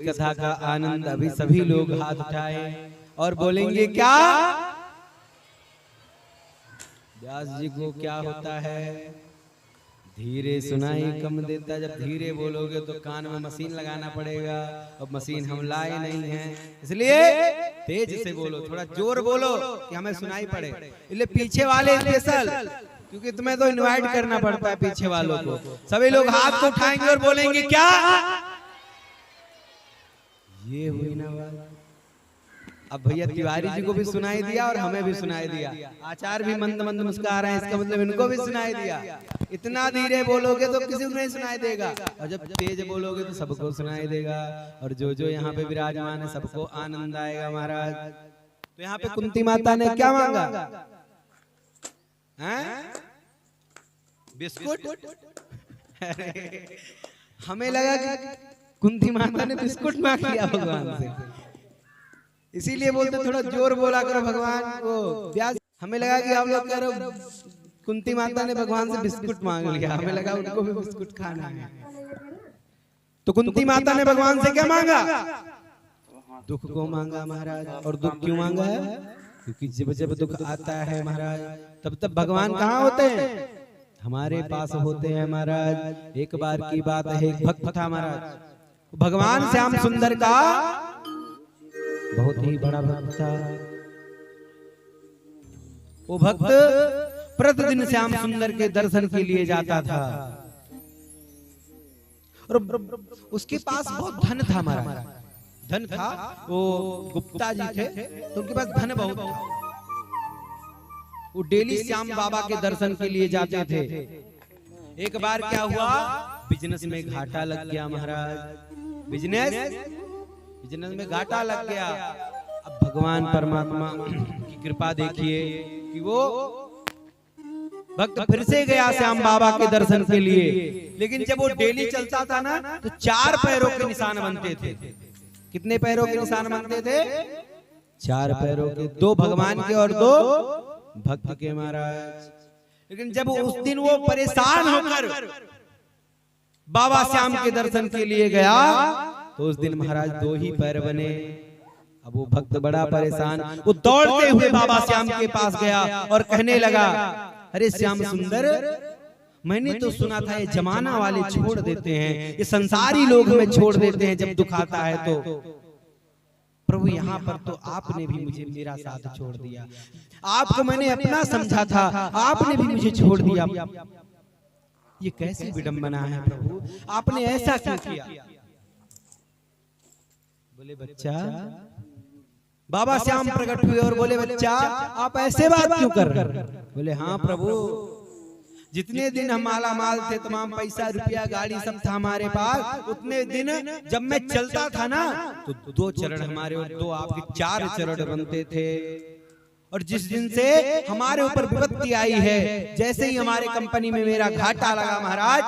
कथा का आनंद अभी सभी लोग हाथ उठाए और बोलेंगे क्या? व्यास जी को क्या होता है? धीरे सुनाई कम देता। जब धीरे बोलोगे तो कान में मशीन लगाना पड़ेगा, अब मशीन हम लाए नहीं हैं, इसलिए तेज से बोलो, थोड़ा जोर बोलो कि हमें सुनाई पड़े। इसलिए पीछे वाले स्पेशल, क्योंकि तुम्हें तो इनवाइट करना पड़ता है पीछे वालों को। सभी लोग हाथ को उठाएंगे और बोलेंगे क्या? ये हुई ना बात। अब भैया तिवारी जी को भी सुनाई दिया और हमें भी सुनाई दिया, आचार्य भी मंद मंद मुस्कुरा रहे हैं, इसका मतलब इनको भी सुनाई दिया। इतना धीरे बोलोगे तो किसी को नहीं सुनाई देगा, और जब तेज बोलोगे तो सबको सुनाई देगा। और जो जो यहाँ पे विराजमान है सबको आनंद आएगा महाराज। तो यहाँ पे कुंती माता ने क्या मांगा? बिस्कुट? हमें लगा कि कुंती माता ने बिस्कुट मांग लिया भगवान से, इसीलिए बोलते थोड़ा जोर बोला करो भगवान को। व्यास हमें लगा कि आप लोग कह रहे हो कुंती माता ने भगवान से बिस्कुट मांग लिया, हमें लगा उनको भी बिस्कुट खाना है। तो कुंती माता ने भगवान से क्या मांगा? दुख को मांगा महाराज। और दुख क्यों मांगा है? क्योंकि जब जब दुख आता है महाराज तब तब भगवान कहाँ होते हैं? हमारे पास होते हैं महाराज। एक बार की बात है, एक भक्त था महाराज, भगवान श्याम सुंदर का बहुत ही बड़ा भक्त था। वो भक्त प्रतिदिन श्याम सुंदर के दर्शन के लिए जाता था और उसके पास बहुत धन था महाराज। धन था, वो गुप्ता जी थे तो उनके पास धन बहुत था। वो डेली श्याम बाबा के दर्शन के लिए जाते थे। एक बार क्या हुआ, बिजनेस में घाटा लग गया महाराज। बिजनेस में घाटा लग गया। अब भगवान परमात्मा की कृपा देखिए कि वो भक्त फिर से गया श्याम बाबा के दर्शन के लिए। लेकिन जब वो डेली चलता था ना तो 4 पैरों के निशान बनते थे। कितने पैरों के निशान बनते थे? 4 पैरों के, 2 भगवान के और 2 भक्त के महाराज। लेकिन जब उस दिन वो परेशान होकर बाबा श्याम के दर्शन के लिए गया तो उस दिन महाराज 2 ही पैर बने। अब वो भक्त बड़ा परेशान, वो दौड़ते हुए बाबा श्याम के पास गया और कहने लगा, अरे श्याम सुंदर, मैंने तो सुना था ये जमाना वाले छोड़ देते हैं, ये संसारी लोग हमें छोड़ देते हैं जब दुख आता है तो। प्रभु यहाँ पर तो आपने भी मुझे मेरा साथ छोड़ दिया। आपको मैंने अपना समझा था, आपने भी मुझे छोड़ दिया। ये कैसी विडंबना है प्रभु, आपने ऐसा क्यों किया? बोले बच्चा, बाबा श्याम प्रकट हुए और बोले बच्चा आप ऐसे बात क्यों कर रहे हैं? बोले हाँ प्रभु, जितने दिन हम माला माल थे, तमाम पैसा रुपया गाड़ी सब था हमारे पास, उतने दिन जब मैं चलता था ना तो 2 चरण हमारे और 2 आपके 4 चरण बनते थे। और जिस दिन से हमारे ऊपर विपत्ति आई है, जैसे ही हमारे कंपनी में मेरा घाटा लगा महाराज,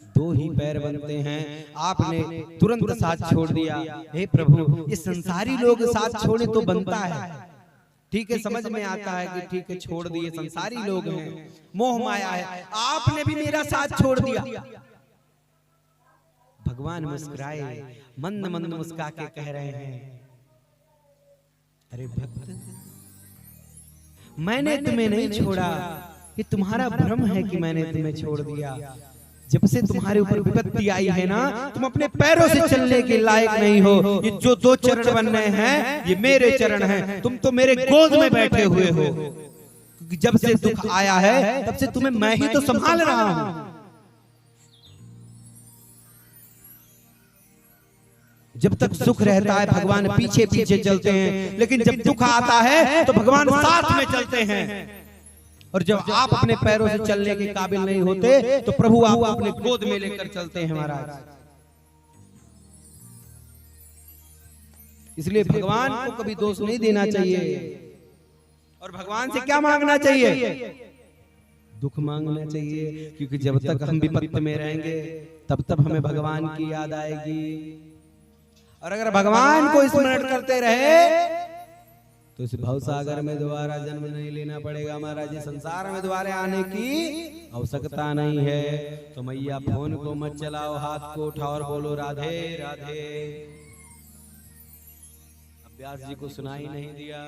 2 ही पैर बनते हैं। आपने तुरंत साथ छोड़ दिया। हे प्रभु, ये संसारी लोग साथ छोड़े तो बनता है, ठीक है, समझ में आता है कि ठीक है छोड़ दिए, संसारी लोग हैं, मोह माया है, आपने भी मेरा साथ छोड़ दिया। भगवान मुस्कुराए, मंद मंद मुस्कुरा के कह रहे हैं, अरे भक्त, मैंने तुम्हें नहीं छोड़ा, ये तुम्हारा भ्रम है कि मैंने तुम्हें छोड़ दिया। जब से तुम्हारे ऊपर विपत्ति आई है ना, तुम अपने पैरों से चलने के लायक नहीं हो। ये जो 2 चरण बन रहे हैं ये मेरे चरण हैं, तुम तो मेरे गोद में बैठे हुए हो। जब से दुख आया है तब से तुम्हें मैं ही तो संभाल रहा हूं। जब तक सुख रहता है भगवान पीछे पीछे चलते हैं, लेकिन जब दुख आता है तो भगवान साथ में चलते हैं। और जब आप अपने पैरों से चलने के काबिल नहीं होते तो प्रभु आपको अपने गोद में लेकर चलते हैं महाराज। इसलिए भगवान को कभी दोष नहीं देना चाहिए। और भगवान से क्या मांगना चाहिए? दुख मांगना चाहिए, क्योंकि जब तक हम विपत्ति में रहेंगे तब तक हमें भगवान की याद आएगी। और अगर भगवान को स्मरण करते रहे तो इस भवसागर में दोबारा जन्म नहीं लेना पड़ेगा महाराज। संसार में दोबारा आने की आवश्यकता नहीं है। तो मैया फोन को मत चलाओ, हाथ को उठाओ और बोलो राधे राधे। अब व्यास जी को सुनाई नहीं दिया।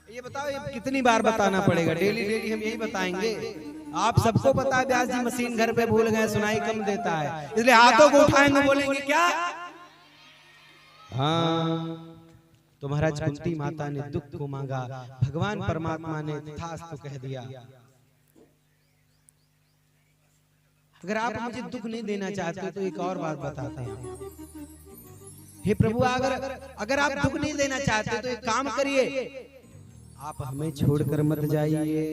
ये बताओ ये कितनी बार बताना पड़ेगा? डेली डेली हम यही बताएंगे? आप सबको पता है व्यास जी मशीन घर पे भूल गए, सुनाई कम देता है, इसलिए हाथों को उठाएंगे, बोलेंगे क्या? हाँ। तो महाराज कुंती माता ने दुख को मांगा, भगवान परमात्मा ने तथास्तु कह दिया। अगर आप मुझे दुख नहीं देना चाहते तो एक और बात बताते हैं। हे प्रभु, अगर आप दुख नहीं देना चाहते तो एक काम करिए, आप हमें छोड़कर मत जाइए।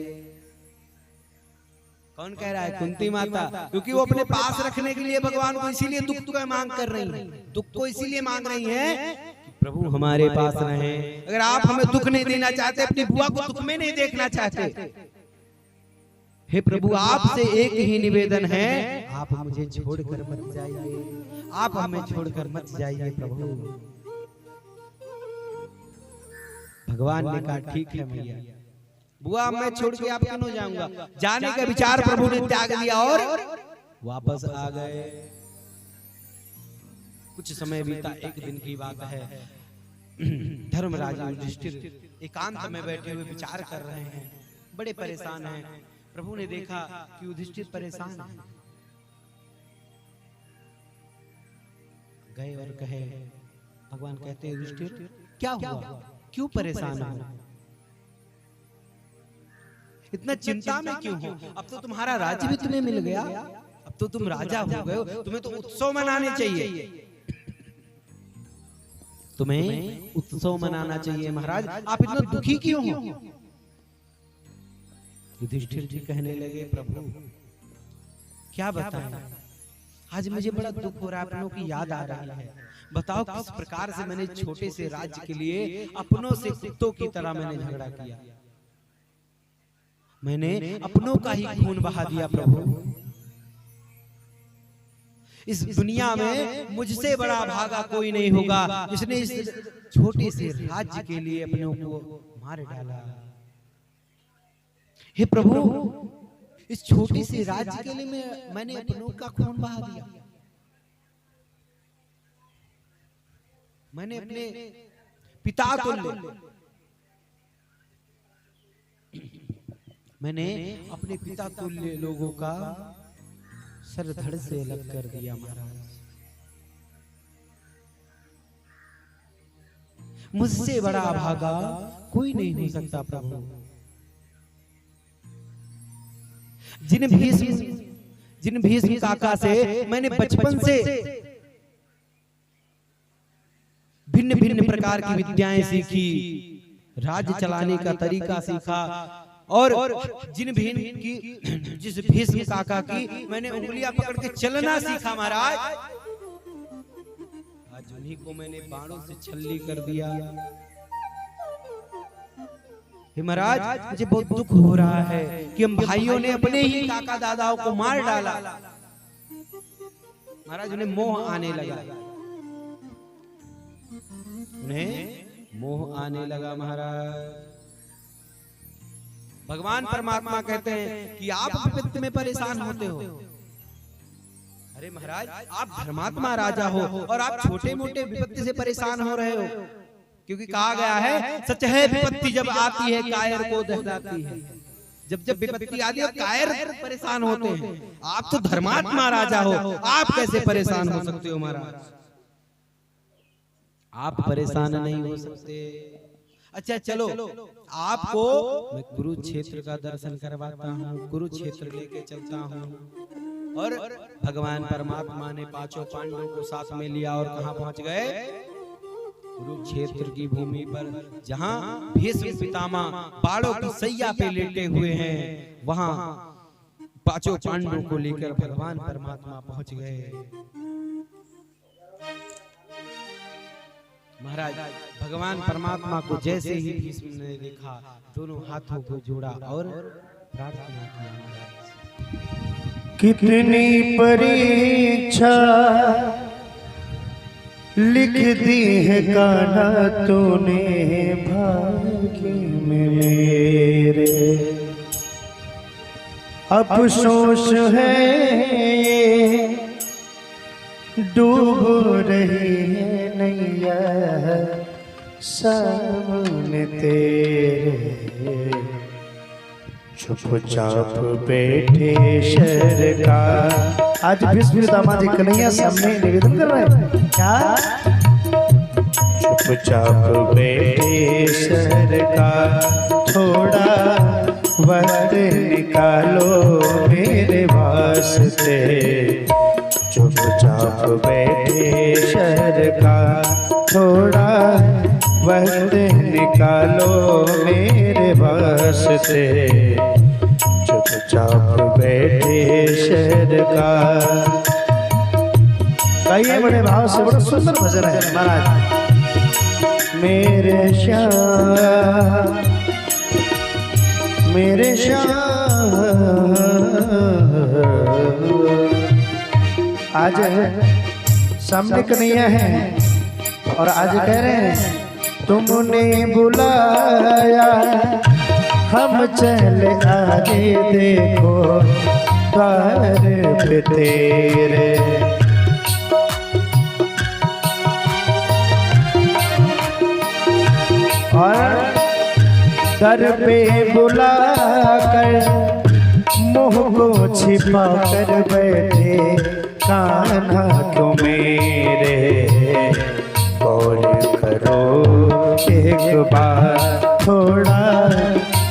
कौन कह रहा है? कुंती माता। क्योंकि वो अपने पास रखने के लिए भगवान को इसीलिए दुख को मांग कर रही है। दुख को इसीलिए मांग रही है कि प्रभु हमारे पास रहे। अगर आप हमें दुख नहीं देना चाहते, अपनी बुआ को दुख में नहीं देखना चाहते, हे प्रभु आपसे एक ही निवेदन है, आप मुझे छोड़कर मत जाइए, आप हमें छोड़कर मत जाइए प्रभु। भगवान ने कहा ठीक है मैया, बुआ मैं छोड़ के आप क्यों जाऊंगा। जाने का विचार प्रभु ने त्याग दिया और वापस आ गए। कुछ समय बीता, एक दिन की बात है। धर्मराज युधिष्ठिर एकांत में बैठे हुए विचार कर रहे हैं, बड़े परेशान हैं। प्रभु ने देखा कि युधिष्ठिर परेशान है, गए और कहे, भगवान कहते हैं युधिष्ठिर क्या हुआ, क्यों परेशान हो, इतना चिंता में क्यों हो? अब तो तुम्हारा राज्य भी तुम्हें मिल गया, अब तो तुम राजा हो गए हो, तुम्हें तो उत्सव मनाने चाहिए, तुम्हें उत्सव मनाना चाहिए। महाराज आप इतना दुखी क्यों हो? युधिष्ठिर जी कहने लगे, प्रभु क्या बताएं, आज मुझे बड़ा दुख हो रहा है, अपनों की याद आ रही है। बताओ किस प्रकार से मैंने छोटे से राज्य के लिए अपनों से कुत्तों की तरह मैंने झगड़ा किया, मैंने अपनों का ही खून बहा दिया। प्रभु इस दुनिया में मुझसे बड़ा भागा कोई नहीं होगा जिसने इस छोटे से राज्य के लिए अपनों को मार डाला। हे प्रभु इस छोटे से राज्य के लिए मैंने अपनों का खून बहा दिया, मैंने अपने पिता को मैंने अपने पिता तुल्य लोगों का सर धड़ से अलग कर दिया। महाराज मुझसे बड़ा भागा कोई नहीं हो सकता। प्रभु जिन भीष्म काका से मैंने बचपन से भिन्न भिन्न प्रकार की विद्याएं सीखी, राज्य चलाने का तरीका सीखा, और जिस भीष्म काका की मैंने उंगलियां पकड़ के चलना सीखा, महाराज आज उन्हीं को मैंने बाणों से छल्ली कर दिया। महाराज मुझे बहुत दुख हो रहा है कि हम भाइयों ने अपने ही काका दादाओं को मार डाला। महाराज उन्हें मोह आने लगा, उन्हें मोह आने लगा। महाराज भगवान परमात्मा कहते हैं कि आप विपत्ति में परेशान होते हो। अरे महाराज आप धर्मात्मा राजा हो और आप छोटे मोटे विपत्ति से परेशान हो रहे हो, क्योंकि कहा गया है सच है विपत्ति जब आती है कायर को दहलाती है। जब जब विपत्ति आती है कायर परेशान होते हैं, आप तो धर्मात्मा राजा हो, आप कैसे परेशान हो सकते हो? महाराज आप परेशान नहीं हो सकते। अच्छा चलो आपको मैं कुरुक्षेत्र का दर्शन करवाता हूँ, कुरुक्षेत्र लेके चलता हूँ। और भगवान परमात्मा ने पांचों पांडवों को साथ में लिया और कहाँ पहुंच गए? कुरुक्षेत्र की भूमि पर, जहाँ भीष्म पितामह बाणों की सैया पे लेटे हुए हैं, वहाँ पांचों पांडवों को लेकर भगवान परमात्मा पहुंच गए। महाराज भगवान परमात्मा को जैसे ही भीष्म ने देखा, दोनों हाथों को जोड़ा और प्रार्थना की। कितनी परीक्षा लिख दी है कान्हा तूने भाग्य में मेरे, अफसोस है डूब रही है नैया सामने तेरे, चुपचाप बैठे सरकार। आज भीष्म दामाजी कन्हैया सामने निवेदन कर रहे हैं क्या? चुपचाप बैठे सरकार, थोड़ा वक्त निकालो मेरे वास्ते। चुपचाप बैठे सरकार, थोड़ा वक्त निकालो मेरे वास्ते। चुपचाप बैठे सरकार। गाइए बड़े भाव से, बड़ा सुंदर भजन है महाराज। मेरे श्याम मेरे श्याम, आज सामने कन्हैया है और आज कह रहे हैं तुमने बुलाया हम चले आगे, देखो द्वार पे तेरे। और दर पे बुला कर मुँह को छिपा कर बैठे कान्हा क्यों मेरे। और करो एक बार, थोड़ा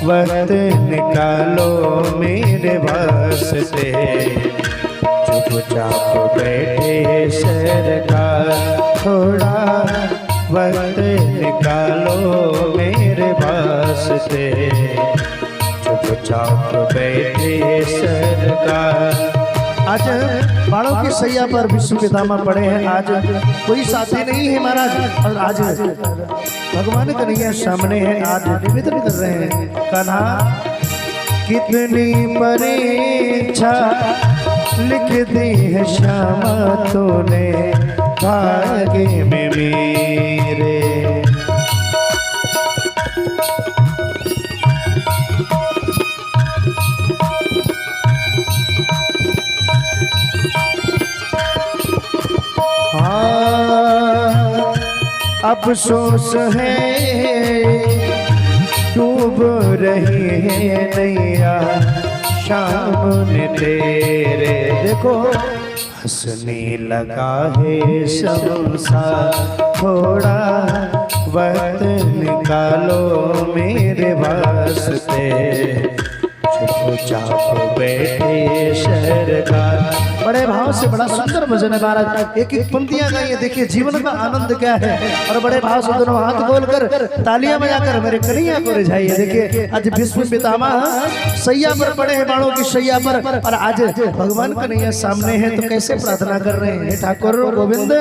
वक्त निकालो मेरे वास्ते। चुपचाप बैठे सरकार, थोड़ा वक्त निकालो मेरे वास्ते। चुपचाप बैठे सरकार। आज बाणों की सैया पर विश्व पितामह पड़े हैं। आज कोई साथी नहीं है महाराज, और आज भगवान कन्हैया सामने हैं। आज निवेदन कर रहे हैं कान्हा कितनी परीक्षा लिख दी है श्यामा तूने भाग्य में मेरे। अफसोस है डूब रही है नैया सामने तेरे। देखो हंसने लगा है संसार, थोड़ा वक्त निकालो मेरे वास्ते। चुपचाप बैठे सरकार। बड़े भाव से बड़ा सुंदर भजन है महाराज। एक एक पंक्तियां गाइए, देखिए जीवन का आनंद क्या है। और बड़े भाव से दोनों हाथ खोलकर तालियां बजाकर मेरे कन्हैया को रिझाइए। देखिए आज भीष्म पितामह सैया पर पड़े हैं, बाणों की सैया पर, और आज भगवान कन्हैया सामने हैं तो कैसे प्रार्थना कर रहे हैं। ठाकुर गोविंद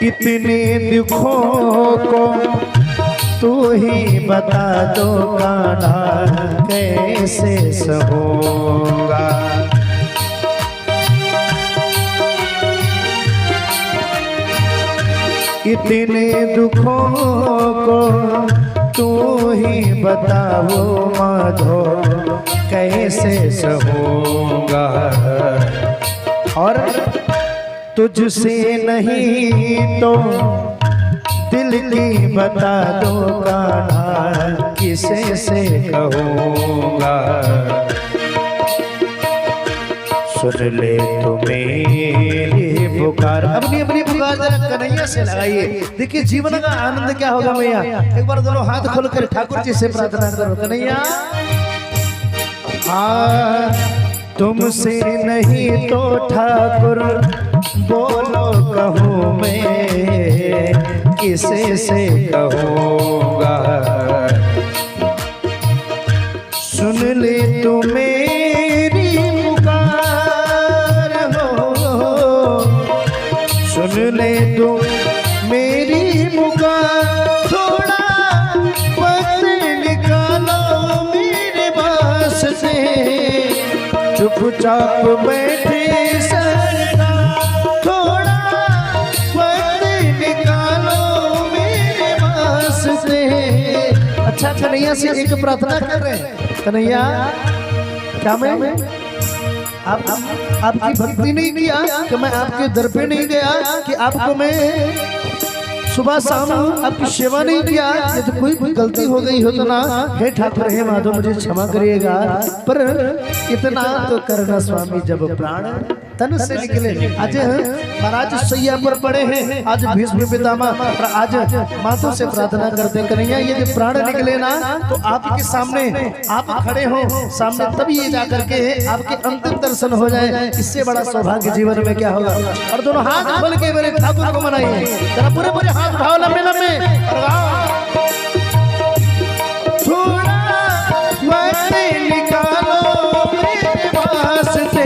इतने दुखों को तू ही बता दो कान्हा कैसे सहूंगा। इतने दुखों को तू ही बताओ माधो कैसे सहूंगा। और तुझसे नहीं तो दिल की बता दो कान्हा किसे से कहूँगा। सुन ले तो मेरी पुकार। अपनी अपनी पुकार जरा कन्हैया से लगाइए। देखिए जीवन का आनंद क्या होगा भैया। एक बार दोनों हाथ खोलकर ठाकुर जी से प्रार्थना करो। कन्हैया तुमसे नहीं तो ठाकुर बोलो कहूँ मैं किसे से कहूँगा। सुन ले तू मेरी पुकार हो, सुन ले तू मेरी पुकार। थोड़ा वक्त निकालो मेरे वास्ते। चुपचाप बैठे सरकार, थोड़ा कन्हैया से एक प्रार्थना कर रहे हैं, कन्हैया क्या मैं आपकी भक्ति नहीं किया कि मैं आपके दर पे नहीं गया कि आपको मैं सुबह शाम आपकी सेवा नहीं किया, यदि कोई गलती हो गई हो तो ना हे ठाकुर हे माधव मुझे क्षमा करिएगा, पर इतना तो करना स्वामी जब प्राण तन से निकले। आज महाराज सैया पर पड़े हैं, आज भीष्म पितामह और आज मातों से प्रार्थना करते हैं कन्हैया यदि प्राण निकले ना तो आपके सामने आप खड़े हो सामने, तभी ये जाकर के आपके अंतिम दर्शन हो जाए, इससे बड़ा सौभाग्य जीवन में क्या होगा। और दोनों हाथ खोल के मेरे ठाकुर को मनाइए, जरा पूरे पूरे हाथ भाव लंबे लंबे थोड़ा मत निकालो मेरे वास्ते,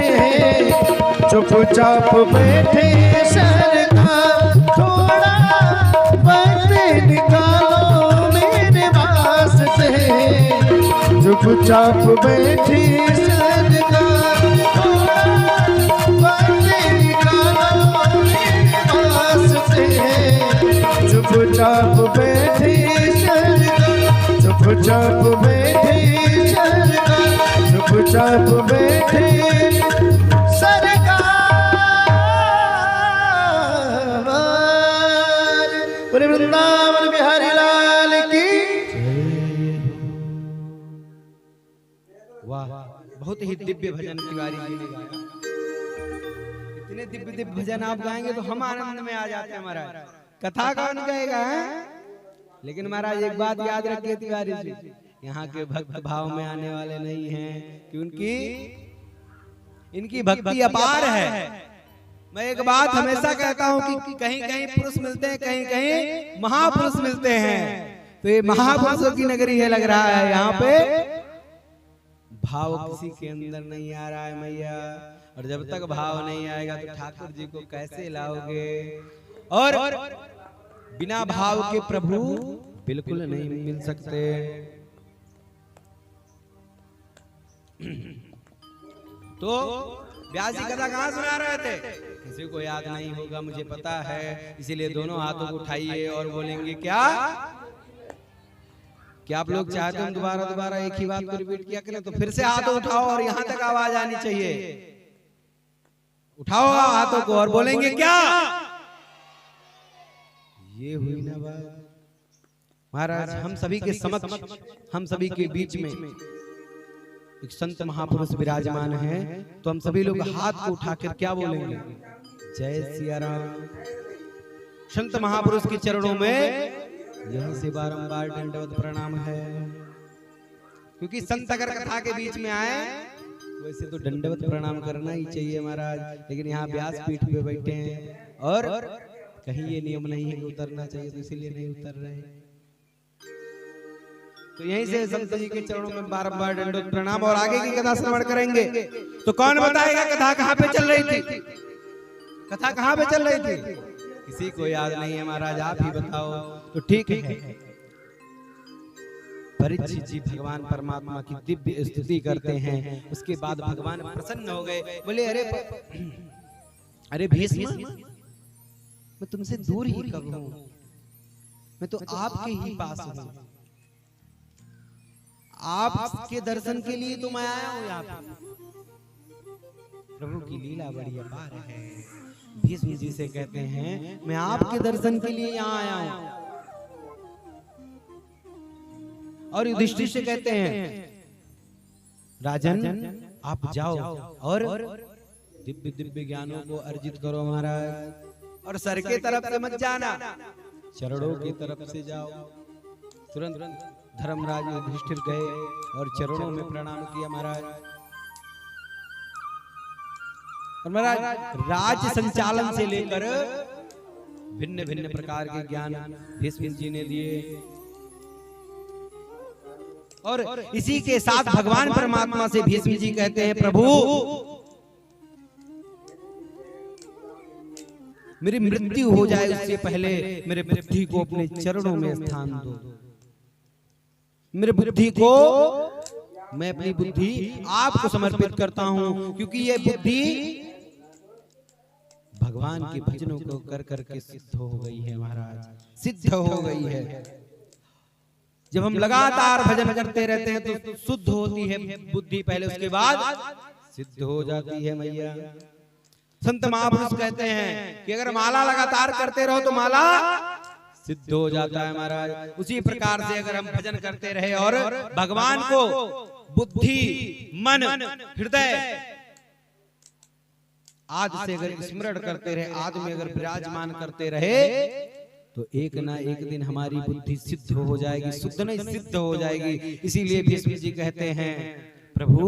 चुपचाप बैठे सरकार, थोड़ा मत निकालो मेरे वास्ते, चुपचाप बैठे सरकार, थोड़ा मत निकालो मेरे वास्ते, चुपचाप बैठे सरकार, चुपचाप बैठे सरकार, चुपचाप बैठे वृंदावन बिहारी लाल की। वाह, बहुत ही दिव्य भजन तिवारी जी ने गाया। इतने दिव्य दिव्य भजन आप गाएंगे तो हम आनंद में आ जाते हैं महाराज। कथा कौन कहेगा है? लेकिन महाराज एक बात याद रखिए तिवारी जी, यहाँ के भक्त भाव में आने वाले नहीं हैं कि इनकी भक्ति अपार है। मैं एक बात हमेशा कहता हूँ कि कहीं कहीं पुरुष मिलते हैं, कहीं कहीं महापुरुष मिलते हैं, तो ये महापुरुषों की नगरी है लग रहा है। यहाँ पे भाव किसी के अंदर नहीं आ रहा है मैया, और जब तक भाव नहीं आएगा तो ठाकुर जी को कैसे लाओगे। और बिना भाव के प्रभु बिल्कुल नहीं मिल सकते। तो व्यास जी कथा कहाँ सुना रहे थे? किसी को याद नहीं होगा मुझे पता है, इसीलिए दोनों हाथों को उठाइए और बोलेंगे क्या क्या आप लोग चाहते हैं दोबारा दोबारा एक ही बात को रिपीट किया करें? तो फिर से हाथों उठाओ और यहाँ तक आवाज आनी चाहिए। उठाओ हाथों को और बोलेंगे क्या? ये हुई ना बात महाराज। हम सभी के समक्ष, हम सभी के बीच में एक संत महापुरुष विराजमान है, तो हम सभी लोग हाथ को उठाकर क्या बोलेंगे? जय सिया राम। संत महापुरुष के चरणों में यहीं से बारंबार दंडवत प्रणाम है, क्योंकि संत अगर कथा के बीच में आए वैसे तो दंडवत प्रणाम करना ही चाहिए महाराज। लेकिन यहाँ व्यास पीठ पे बैठे हैं और कहीं ये नियम नहीं है कि उतरना चाहिए, तो इसीलिए नहीं उतर रहे। तो यहीं से संत जी के चरणों में बारंबार दंडवत प्रणाम, और आगे की कथा श्रवण करेंगे। तो कौन बताएगा कथा कहाँ पे चल रही थी? कथा कहाँ पे चल रही थी? किसी को याद नहीं है महाराज, आप ही बताओ। तो ठीक है, परीक्षित जी भगवान परमात्मा की दिव्य स्तुति करते हैं। उसके बाद भगवान प्रसन्न हो गए, बोले अरे भीष्म, मैं तुमसे दूर ही कब हूं, मैं तो आपके ही पास हूं। आपके दर्शन के लिए तो मैं आया हूं यहाँ पे। प्रभु की लीला बड़ी अपार है। भीष्म जी से कहते हैं मैं आपके दर्शन के लिए यहाँ आया हूं। और युधिष्ठिर से कहते हैं राजन आप जाओ और दिव्य दिव्य ज्ञानों को अर्जित करो महाराज, और सर के तरफ से मत जाना, चरणों की तरफ से जाओ। तुरंत धर्मराज युधिष्ठिर गए और चरणों में प्रणाम किया महाराज। और महाराज राज्य संचालन से लेकर भिन्न भिन्न प्रकार के ज्ञान भीष्म जी ने दिए, और इसी के साथ भगवान परमात्मा से भीष्म जी कहते हैं प्रभु मेरी मृत्यु हो जाए उससे पहले मेरे बुद्धि को अपने चरणों में स्थान दो। मेरे बुद्धि को, मैं अपनी बुद्धि आपको समर्पित करता हूं, क्योंकि ये बुद्धि भगवान के भजनों को कर करके सिद्ध हो गई है महाराज, सिद्ध हो गई है। जब हम लगातार भजन करते रहते हैं तो शुद्ध होती है बुद्धि पहले, उसके बाद सिद्ध हो जाती है मैया। संत महापुरुष कहते हैं कि अगर माला लगातार करते रहो तो माला सिद्ध हो जाता है महाराज। उसी प्रकार से अगर हम भजन करते रहे और भगवान को बुद्धि, मन, हृदय आदि से अगर स्मरण करते रहे, आदि में अगर विराजमान करते रहे, तो एक ना एक दिन हमारी बुद्धि सिद्ध हो जाएगी, शुद्ध नहीं सिद्ध हो जाएगी। इसीलिए भीष्म जी कहते हैं, प्रभु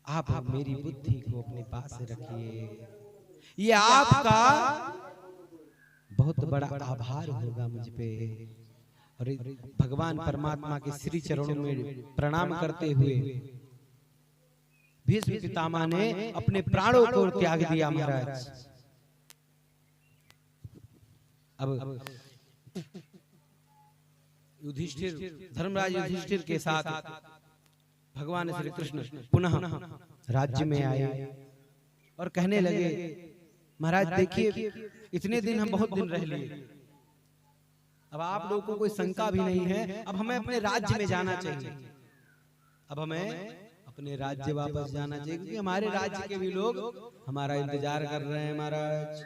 आप मेरी बुद्धि को अपने पास रखिए, ये आपका बहुत बड़ा आभार होगा मुझ पे। और भगवान परमात्मा के श्री चरणों में प्रणाम करते हुए भीष्म पितामह ने अपने प्राणों को त्याग दिया महाराज। अब युधिष्ठिर, धर्मराज युधिष्ठिर के साथ भगवान श्री कृष्ण पुनः राज्य में आए और कहने लगे, महाराज देखिए इतने दिन हम बहुत दिन रह लिए, अब आप लोगों को कोई शंका भी नहीं है, अब हमें अपने राज्य में जाना चाहिए, अब हमें अपने राज्य वापस जाना चाहिए, क्योंकि हमारे राज्य के भी लोग हमारा इंतजार कर रहे हैं महाराज।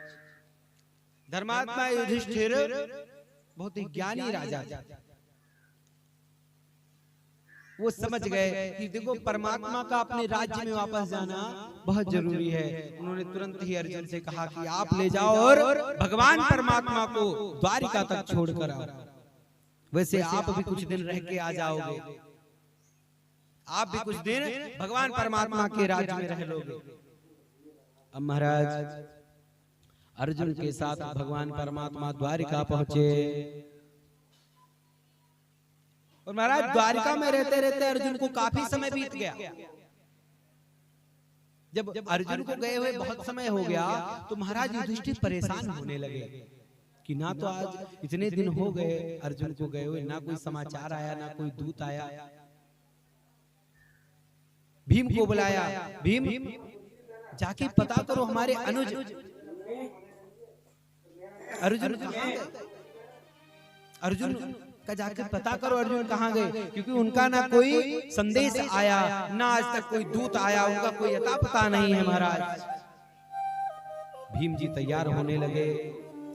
धर्मात्मा युधिष्ठिर बहुत ही ज्ञानी राजा था, वो समझ गए कि देखो परमात्मा का अपने राज्य में वापस जाना बहुत जरूरी है। उन्होंने तुरंत ही अर्जुन से कहा कि आप ले जाओ और भगवान परमात्मा को द्वारिका तक छोड़कर आओ, वैसे आप भी कुछ दिन रह के आ जाओगे, आप भी कुछ दिन भगवान परमात्मा के राज्य में रह लोगे। अब महाराज अर्जुन के साथ भगवान परमात्मा द्वारिका पहुंचे और महाराज द्वारिका में रहते रहते अर्जुन को काफी समय बीत गया। जब अर्जुन को गए हुए बहुत समय हो गया तो महाराज युधिष्ठिर परेशान होने लगे कि ना तो आज इतने दिन हो गए अर्जुन को गए हुए, ना कोई समाचार आया, ना कोई दूत आया। भीम को बुलाया, भीम जाके पता करो हमारे अनुज अर्जुन कहाँ गए, अर्जुन का जाकर पता करो अर्जुन कहाँ गए, क्योंकि उनका ना कोई संदेश आया, ना आज तक कोई दूत आया, उनका कोई अता पता नहीं है महाराज। भीम जी तैयार होने लगे,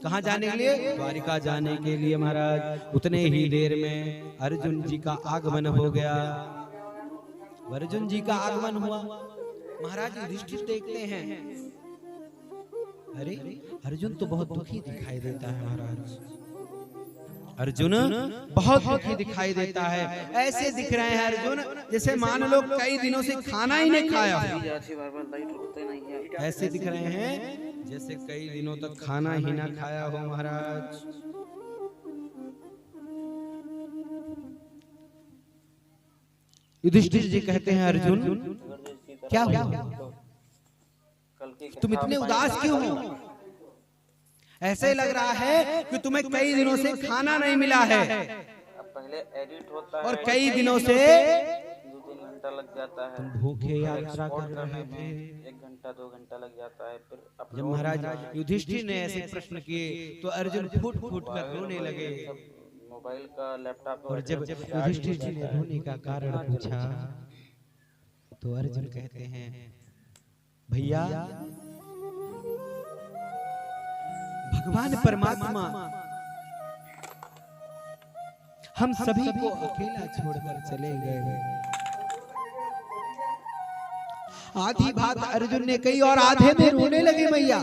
कहाँ जाने के लिए? द्वारिका जाने के लिए महाराज। उतने ही देर में अर्जुन जी का आगमन हो गया। अर्जुन जी का आगमन हुआ, महाराज युधिष्ठिर देखते हैं, अरे अर्जुन तो बहुत दुखी दिखाई देता है महाराज, अर्जुन बहुत दुखी दिखाई देता है। ऐसे दिख रहे हैं अर्जुन जैसे मान लो कई दिनों से खाना ही नहीं खाया हो, ऐसे दिख रहे हैं जैसे कई दिनों तक खाना ही ना खाया हो महाराज। युधिष्ठिर जी कहते हैं, अर्जुन क्या हुआ, तुम इतने उदास क्यों हो? ऐसे लग रहा है कि तुम्हें कई दिनों से खाना नहीं मिला है, पहले एडिट होता है और कई दिनों से 2-3 घंटा लग जाता है, तुम भूखे यात्रा कर रहे थे, 1 घंटा 2 घंटा लग जाता है। फिर जब महाराज युधिष्ठिर ने ऐसे प्रश्न किए तो अर्जुन फूट फूट कर रोने लगे। मोबाइल का, लैपटॉप, और जब युधिष्ठिर जी ने रोने का कारण पूछा तो अर्जुन कहते हैं, भैया भगवान परमात्मा हम सभी को अकेला छोड़कर चले गए। आधी बात अर्जुन ने कही और आधे में रोने लगे मैया।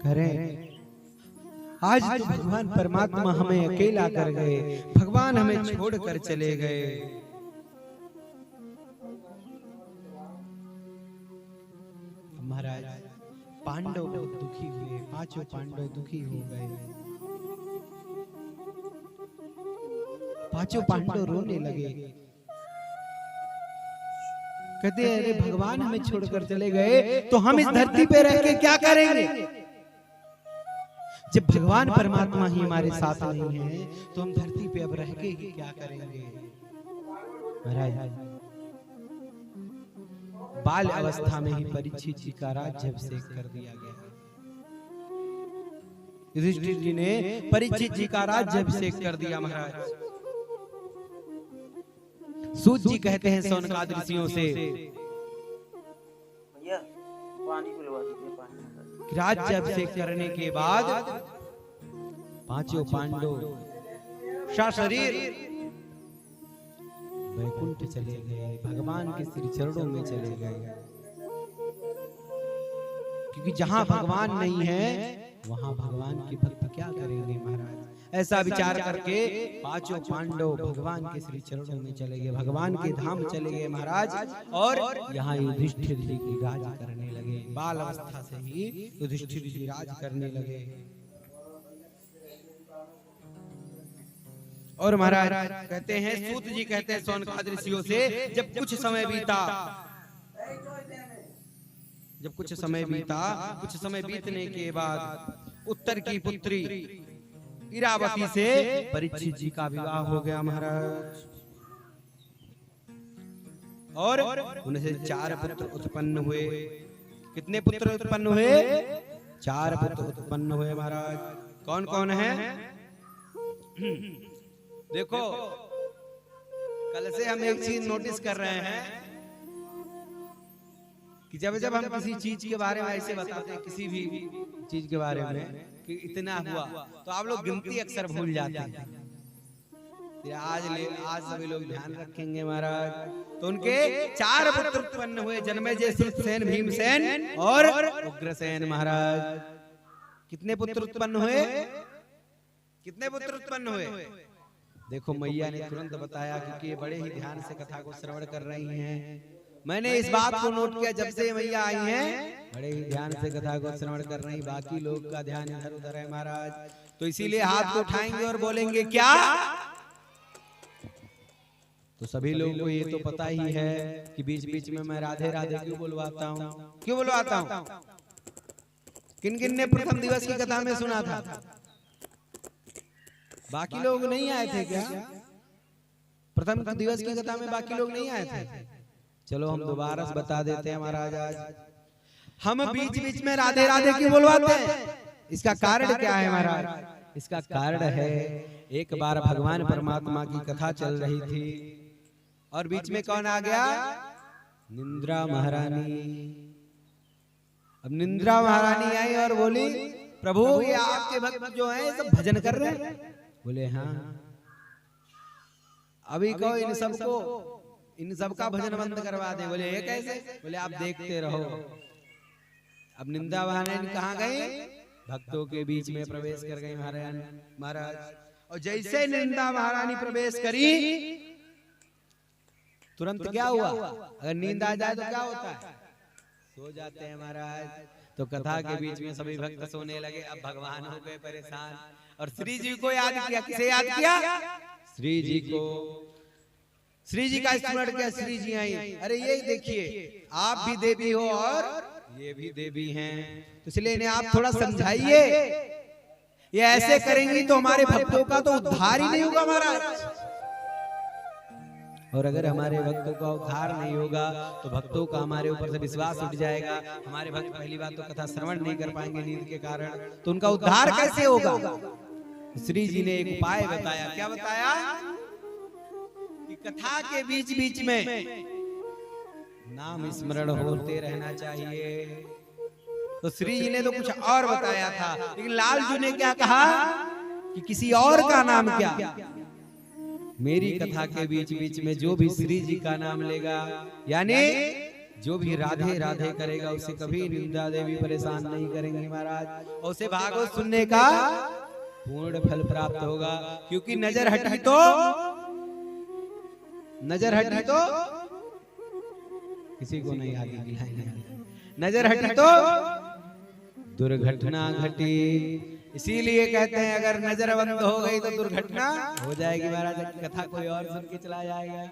करें आज तो भगवान परमात्मा हमें अकेला कर गए, भगवान हमें छोड़कर चले गए। महाराज पांडव बहुत दुखी हुए, 5 पांडव दुखी हो गए, 5 पांडव रोने लगे, कहते अरे भगवान हमें छोड़कर चले गए तो हम इस धरती पे रह के क्या करेंगे? जब भगवान परमात्मा ही हमारे साथ नहीं है तो हम धरती पे अब रह के ही क्या करेंगे? महाराज बाल अवस्था में ही परीक्षित जी का राज्य अभिषेक कर दिया गया। युधिष्ठिर जी ने परीक्षित जी का राज्याभिषेक कर दिया महाराज। सूत जी कहते हैं शौनकादि ऋषियों से भैया पानी पिलवा दीजिए, पानी। राज्याभिषेक करने के बाद पांचों पांडव सशरीर वैकुंठ चले गए, भगवान के श्री चरणों में चले गए। क्योंकि जहां भगवान नहीं है वहां भगवान की भक्त क्या करेंगे महाराज। ऐसा विचार करके पांचों पांडव भगवान के श्री चरणों में चले गए, भगवान के धाम चले गए महाराज। और यहाँ युधिष्ठिर जी की राज करने लगे। बाल अवस्था से ही युधिष्ठिर जी राज करने लगे। और महाराज कहते हैं, सूत जी कहते हैं शौनकादि ऋषियों से, जब कुछ समय बीता, कुछ समय बीतने के बाद उत्तर की पुत्री इरावती से परीक्षित जी का विवाह हो गया महाराज। और उनसे 4 पुत्र उत्पन्न हुए। कितने पुत्र उत्पन्न हुए? 4 पुत्र उत्पन्न हुए महाराज। कौन कौन है? देखो, कल से हम एक चीज नोटिस कर रहे हैं कि जब हम किसी चीज के बारे में ऐसे बताते हैं, किसी भी चीज के बारे में कि इतना हुआ, तो आप लोग गिनती अक्सर भूल जाते हैं। आज सभी लोग ध्यान रखेंगे महाराज। तो उनके 4 पुत्र उत्पन्न हुए, जन्मेजय, श्रुतसेन, भीमसेन और उग्रसेन महाराज। कितने पुत्र उत्पन्न हुए? देखो, मैया ने तुरंत बताया, क्योंकि ये बड़े ही ध्यान से कथा को श्रवण कर रही हैं। मैंने इस बात को नोट किया, जब से मैया आई हैं बड़े ही ध्यान से कथा को श्रवण कर रही। बाकी लोग का ध्यान इधर उधर है महाराज। तो इसीलिए हाथ को उठाएंगे और बोलेंगे क्या? तो सभी लोगों को ये तो पता ही है कि बीच बीच में मैं राधे राधे क्यों बुलवाता हूँ। किन किन ने प्रथम दिवस की कथा में सुना था? बाकी लोग नहीं आए थे क्या? प्रथम दिवस की कथा में बाकी लोग नहीं आए थे? चलो हम दोबारा से बता देते हैं महाराज। आज हम बीच बीच में राधे राधे क्यों बुलवाते हैं? इसका कारण क्या है महाराज? इसका कारण है, एक बार भगवान परमात्मा की कथा चल रही थी और बीच में कौन आ गया? निंद्रा महारानी। अब निंद्रा महारानी आई और बोली, प्रभु ये आपके भक्त जो हैं सब भजन कर रहे हैं। बोले हाँ। अभी कहो इन सबका भजन बंद करवा दे। बोले ये कैसे? बोले आप देखते रहो। अब निंदा महारानी कहाँ गई? भक्तों के बीच में प्रवेश कर गई महाराज। और जैसे निंदा महारानी प्रवेश करी, तुरंत क्या हुआ? अगर नींद आ जाए तो क्या होता है? सो जाते हैं महाराज। तो कथा के बीच में सभी भक्त सोने लगे। अब भगवान हो गए परेशान और श्री जी को याद किया। किसे याद किया? श्री जी को। श्री जी का स्मरण किया। श्री जी आई, अरे ये देखिए आप भी देवी हो और ये भी देवी हैं, तो इसलिए इन्हें आप थोड़ा समझाइए। ये ऐसे करेंगी तो हमारे भक्तों का तो उद्धार ही नहीं होगा महाराज। और अगर हमारे भक्तों का उद्धार नहीं होगा तो भक्तों का हमारे ऊपर से विश्वास उठ जाएगा। हमारे भक्त पहली बात तो कथा श्रवण नहीं कर पाएंगे नींद के कारण, तो उनका उद्धार कैसे होगा? श्री जी ने एक उपाय बताया। क्या बताया? कि कथा के बीच बीच में नाम स्मरण होते रहना चाहिए। तो श्री जी ने तो कुछ और बताया था, लेकिन लालजू ने क्या कहा कि किसी और का नाम क्या? मेरी कथा के बीच बीच में जो भी श्री जी का नाम लेगा, यानी जो भी राधे राधे करेगा, उसे कभी निंदा देवी परेशान नहीं करेंगे महाराज। और उसे भागवत सुनने का पूर्ण फल प्राप्त होगा। क्योंकि नजर हटी तो किसी को नहीं आगे गिलाएंगे। नजर हटी तो दुर्घटना घटी। इसीलिए कहते हैं अगर नजर बंद हो गई तो दुर्घटना हो जाएगी महाराज। कथा कोई और सुन के चला जाएगा।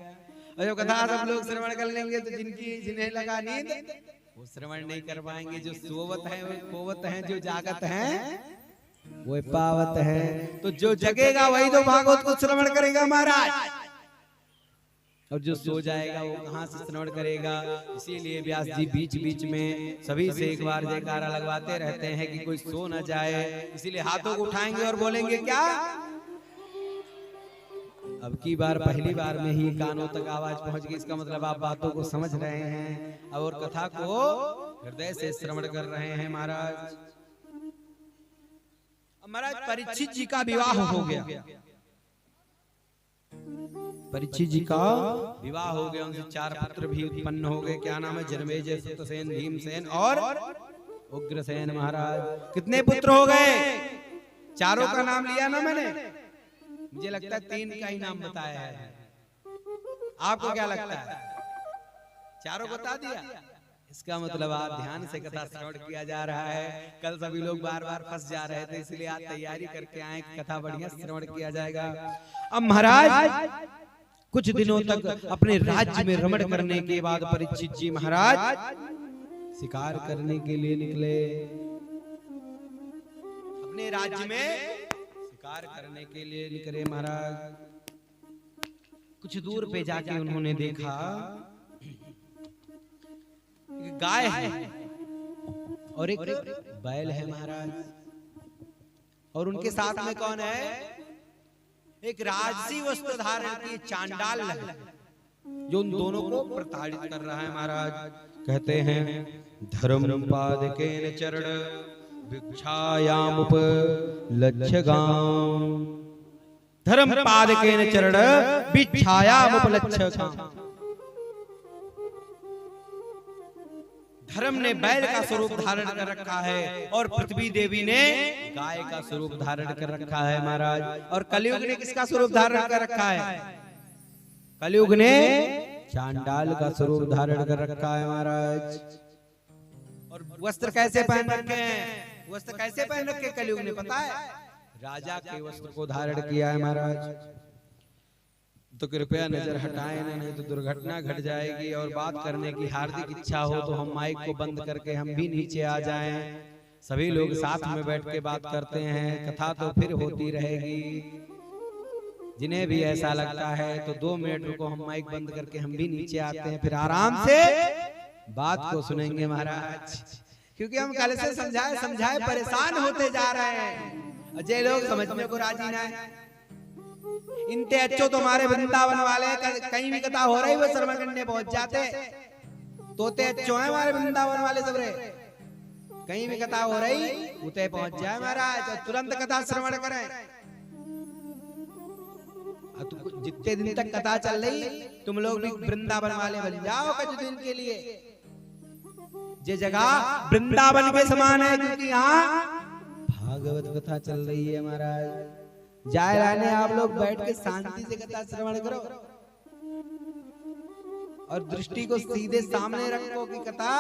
और जब कथा सब लोग श्रवण कर लेंगे तो जिन्हें लगा नींद वो श्रवण नहीं कर पाएंगे। जो सोवत है वो खोवत है, जो जागत है वो पावत है। तो जो जगेगा वही तो भागवत को श्रवण करेगा महाराज। और जो सो जाएगा वो कहाँ से श्रवण करेगा। इसीलिए व्यास जी बीच बीच में सभी से एक बार जयकारा लगवाते रहते हैं कि कोई सो न जाए। इसीलिए हाथों को उठाएंगे और बोलेंगे क्या, अब की बार पहली बार में ही कानों तक आवाज पहुंच गई। इसका मतलब आप बातों को समझ रहे हैं और कथा को हृदय से श्रवण कर रहे हैं महाराज। महाराज परीक्षित जी का विवाह हो गया। परीक्षित जी का विवाह हो गया, उनसे 4 पुत्र भी उत्पन्न हो गए। क्या नाम है? जन्मेजय, सुतसेन, भीमसेन और उग्रसेन। महाराज कितने पुत्र हो गए? चारों का नाम लिया ना मैंने, मुझे लगता है 3 का ही नाम बताया है। आपको क्या लगता है? चारों बता दिया? इसका मतलब आप ध्यान से कथा श्रवण किया जा रहा है। कल सभी लोग बार बार फंस जा रहे थे, इसलिए आज तैयारी करके आए, कथा बढ़िया श्रवण किया जाएगा। अब महाराज कुछ दिनों तक अपने राज्य में रमण करने के बाद परीक्षित जी महाराज शिकार करने के लिए निकले। अपने राज्य में शिकार करने के लिए निकले महाराज। कुछ दूर पे जाके उन्होंने देखा गाय है और एक बैल है महाराज, और उनके साथ में कौन है? एक राजसी वस्त्र धारण की चांडाल है जो उन दोनों को प्रताड़ित कर रहा है महाराज। कहते हैं धर्म पादकेन चरण भिक्षायामुप लक्ष्यगाम, धर्म पादकेन चरण भिक्षायामुप लक्ष्यगाम। धर्म ने बैल का स्वरूप धारण कर रखा है और पृथ्वी देवी ने गाय का स्वरूप धारण कर रखा है महाराज। और कलयुग ने किसका स्वरूप धारण कर रखा है? कलयुग ने चांडाल का स्वरूप धारण कर रखा है महाराज। और वस्त्र कैसे पहन रखे हैं? वस्त्र कैसे पहन रखे कलयुग ने पता है? राजा के वस्त्र को धारण किया है महाराज। तो कृपया नजर हटाएं ना, नहीं तो दुर्घटना घट जाएगी। और बात करने की हार्दिक इच्छा हो तो हम माइक को बंद करके हम भी नीचे आ जाएं। सभी लोग साथ में बैठ के बात करते हैं, कथा तो फिर होती रहेगी। जिन्हें भी ऐसा लगता है तो 2 मिनट रुको, हम माइक बंद करके हम भी नीचे आते हैं, फिर आराम से बात को सुनेंगे महाराज। क्योंकि हम कल से समझाए परेशान होते जा रहे हैं, अजय लोग समझने को राजी ना है। इनते अच्छो तुम्हारे वृंदावन वाले कहीं भी कथा हो रही वो श्रवण करने पहुंच जाते। तोते अच्छो है हमारे वृंदावन वाले सब रे, कहीं भी कथा हो रही उते पहुंच जाए महाराज, तो तुरंत कथा श्रवण करें। जितने दिन तक कथा चल रही तुम लोग भी वृंदावन वाले बन जाओ कुछ दिन के लिए। ये जगह वृंदावन के समान है क्योंकि यहाँ भागवत कथा चल रही है महाराज। जाए रहने आप लोग बैठ के शांति से कथा श्रवण करो और दृष्टि को सीधे सामने रखो कि कथा